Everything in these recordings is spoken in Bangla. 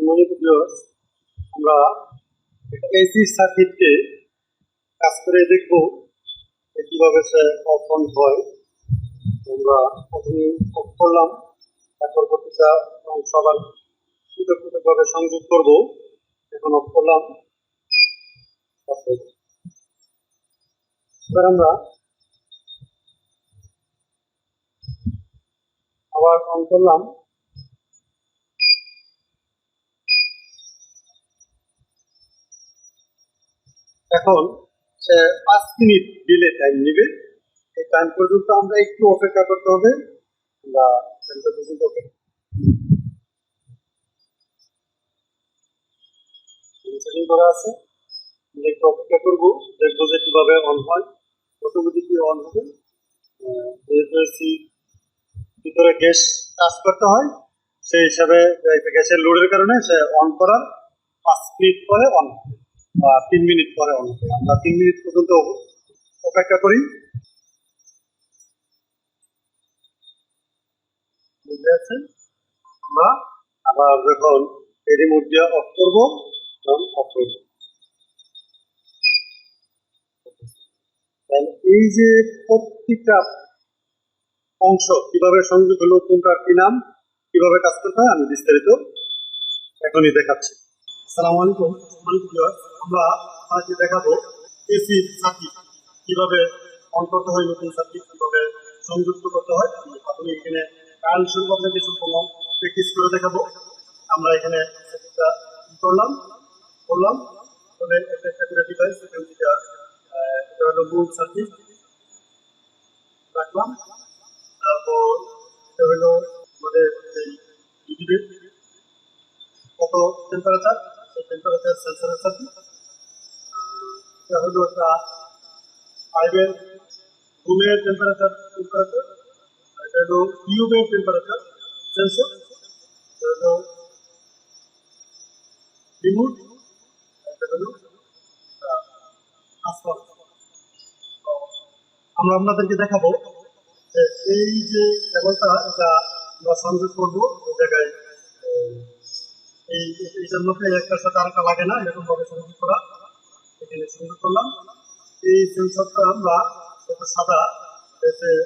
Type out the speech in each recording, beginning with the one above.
সম্মানিত ভিউয়ার্স, আমরা এসি সার্কিটকে কাজ করে দেখব কিভাবে সে অফ অন হয়। আমরা প্রথমে অফ করলাম, তারপর প্রতিটা অংশ আবার পৃথক পৃথকভাবে সংযোগ করব। এখন অফ করলাম, এবার আমরা আবার অন করলাম। এখন সে 5 মিনিট ডিলে টাইম নেবে। এই টাইম পর্যন্ত আমরা একটু অপেক্ষা করতে হবে। আমরা সেটিং করা আছে, একটু অপেক্ষা করবো, দেখবো যে কিভাবে অন হয়। অটোমেটিকলি অন হবে। ভিতরে গ্যাস কাজ করতে হয়, সেই হিসাবে গ্যাসের লোডের কারণে সে অন করার 5 মিনিট পরে অন হবে বা 3 মিনিট পরে অন হবে। আমরা 3 মিনিট পর্যন্ত অপেক্ষা করি। বুঝতে পারছেন? আমরা আবার যখন এই রিমোট দিয়ে অফ করবো তখন অফ করবো। এই যে প্রত্যেকটা অংশ কিভাবে সংযোগ হলো, কোনটার কি নাম, কিভাবে কাজ করতে হয়, আমি বিস্তারিত এখনই দেখাচ্ছি। আসসালামু আলাইকুম। আমরা আজকে দেখাবো এসি সার্কিট কিভাবে অন করতে হয়, নতুন সার্কিট কিভাবে সংযুক্ত করতে হয়। আপনি এখানে কারেন্ট শুরু করতে কিছু কোনো প্র্যাকটিস করে দেখাবো। আমরা এখানে সার্কিটটা করলাম তবে একটা একটা করে ডিভাইস এখান থেকে এটা হলো মূল সার্কিট রাখলাম। তারপর এটা হলো আমাদের এই কত টেম্পারেচার, সেই টেম্পারেচার সেন্সরের সার্কিট। এটা হলো একটা পাইপের রুমের টেম্পারেচার, এটা হলো টিউবের টেম্পারেচার সেন্সর, এটা হলো রিমোট, এটা হলো ট্রান্সফর্মার। আমরা আপনাদেরকে দেখাবো যে এই যে কেবলটা এটা আমরা সংযোগ করবো এই জায়গায়, এইটার মধ্যে একটার সাথে আরেকটা লাগে না, এরকম ভাবে সংযোগ করা। এখানে সংযোগ করলাম। এই সেন্সরটা আমরা সাদা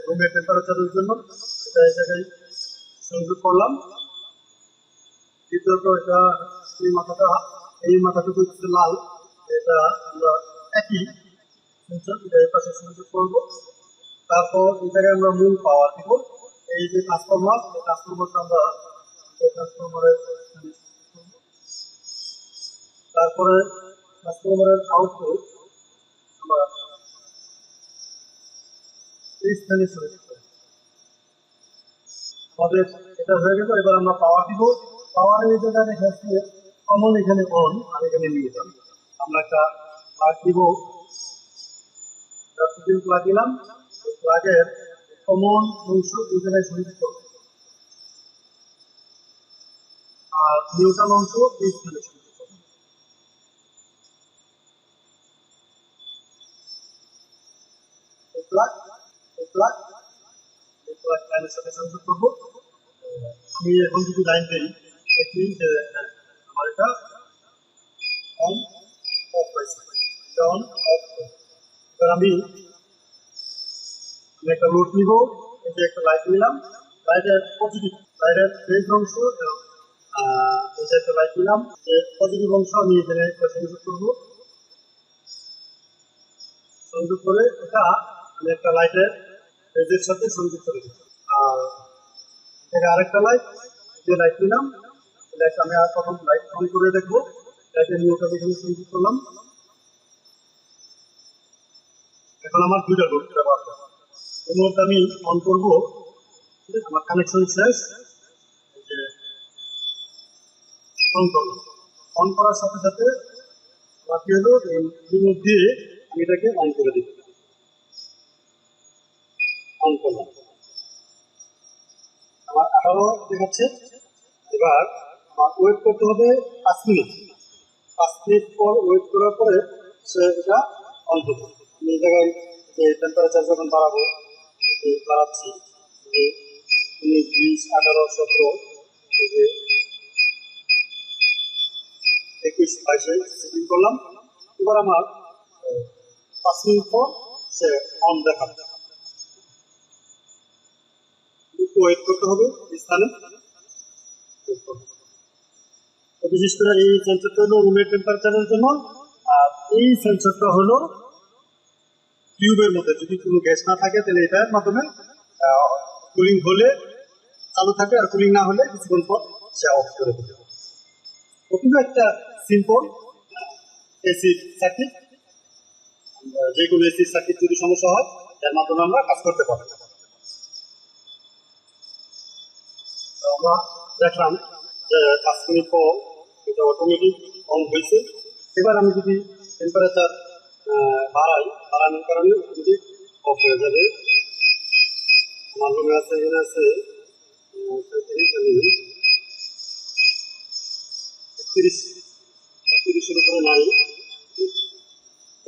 রুমের টেম্পারেচারের জন্য এটা এই জায়গায় সংযোগ করলাম। দ্বিতীয়ত এটা এই মাথাটুকু হচ্ছে লাল, এটা আমরা একই সেন্সর এটা এই পাশে সংযোগ করবো। তারপর এই জায়গায় আমরা মূল পাওয়ার দিব। এই যে ট্রান্সফরমার, এই ট্রান্সফরমারটা আমরা ট্রান্সফরমারের তারপরে ট্রান্সফরমারের আউটপুট আমরা এই স্থানে সিলেক্ট করি। আমাদের এটা হয়ে গেল। এবার আমরা পাওয়ার দিব। পাওয়ার এই জায়গায় দেখা যাচ্ছে কমন এখানে অন আর এখানে নিয়ে যান। আমরা একটা প্লাগ দিব, প্লাগ দিলাম। প্লাগের কমন অংশ এই জায়গায় সংযোগ করব আর নিউট্রাল অংশ এই স্থানে সংযোগ করব। লাইনের সাথে সংযোগ করব। আমি এখন যদি লাইন দেই দেখি যে আমার এটা অন অফ হয়েছে, অন অফ। এবার আমি একটা লোড নিব, এই যে একটা লাইট নিলাম, লাইটের পজিটিভ, লাইটের ফেজ অংশ এই যে একটা লাইট নিলাম, পজিটিভ অংশ আমি এখানে একটা সংযোগ করব। সংযোগ করে এটা আমি একটা লাইটের ফেজের সাথে সংযোগ করে দেব। আর এটা আরেকটা লাইট, যে লাইট নিলাম লাইট আমি আর প্রথম লাইট অন করে দেখবো। লাইটের নিউট্রাল এখানে সংযোগ করলাম। এখন আমার দুইটা লোড ব্যবহার করবো। এই মুহূর্তে আমি অন করবো, আমার কানেকশন শেষ। অন করলাম, অন করার সাথে সাথে বাকি হলো রিমোট দিয়ে আমি এটাকে অন করে দিব। অন করলাম, আমার 18 দেখাচ্ছে। এবার আমার ওয়েট করতে হবে 5 মিনিট। 5 মিনিট পর ওয়েট করার পরে সে এটা অন করবে। আমি এই জায়গায় যে টেম্পারেচার যখন বাড়াবো, বাড়াচ্ছি, যে 19, 20, 18, 17, এই যে 21-22-এ সেটিং করলাম। এবার আমার 5 মিনিট পর সে অন দেখাবে, একটু ওয়েট করতে হবে এই স্থানে। তো বিশেষ করে এই সেন্সরটা হলো রুমের টেম্পারেচারের জন্য, আর এই সেন্সরটা হলো টিউবের মধ্যে যদি কোনো গ্যাস না থাকে তাহলে এটার মাধ্যমে কুলিং হলে চালু থাকে, আর কুলিং না হলে কিছুক্ষণ পর সে অফ করে দেবে। প্রথমে একটা সিম্পল এসি সার্কিট, যে কোনো এসি সার্কিট যদি সমস্যা হয় এর মাধ্যমে আমরা কাজ করতে পারি। আমরা দেখলাম যে 5 মিনিট পর এটা অটোমেটিক অন হয়েছে। এবার আমি যদি টেম্পারেচার বাড়ানোর কারণে অটোমেটিক অফ হয়ে যাবে। আমার রুমে আছে, এখানে আছে 31-এর উপরে নাই,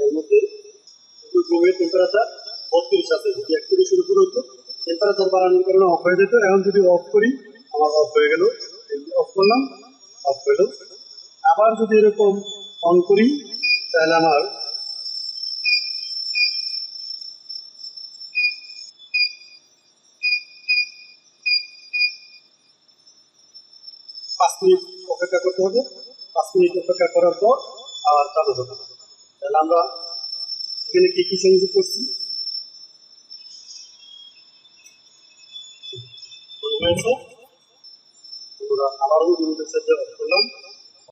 এর মধ্যে রুমের টেম্পারেচার 32 আছে। যদি 31-এর উপরে হতো টেম্পারেচার বাড়ানোর কারণে অফ হয়ে যেত। এখন যদি অফ করি আমার অফ হয়ে গেল, অফ করলাম অফ হলো। আবার যদি এরকম অন করি তাহলে আমার 5 মিনিট অপেক্ষা করতে হবে। 5 মিনিট অপেক্ষা করার পর আবার চালু হবে। তাহলে আমরা এখানে কি কি সংযোগ করছি হয়েছে, আমরা আবারও রিমোটের সাহায্যে অফ করলাম।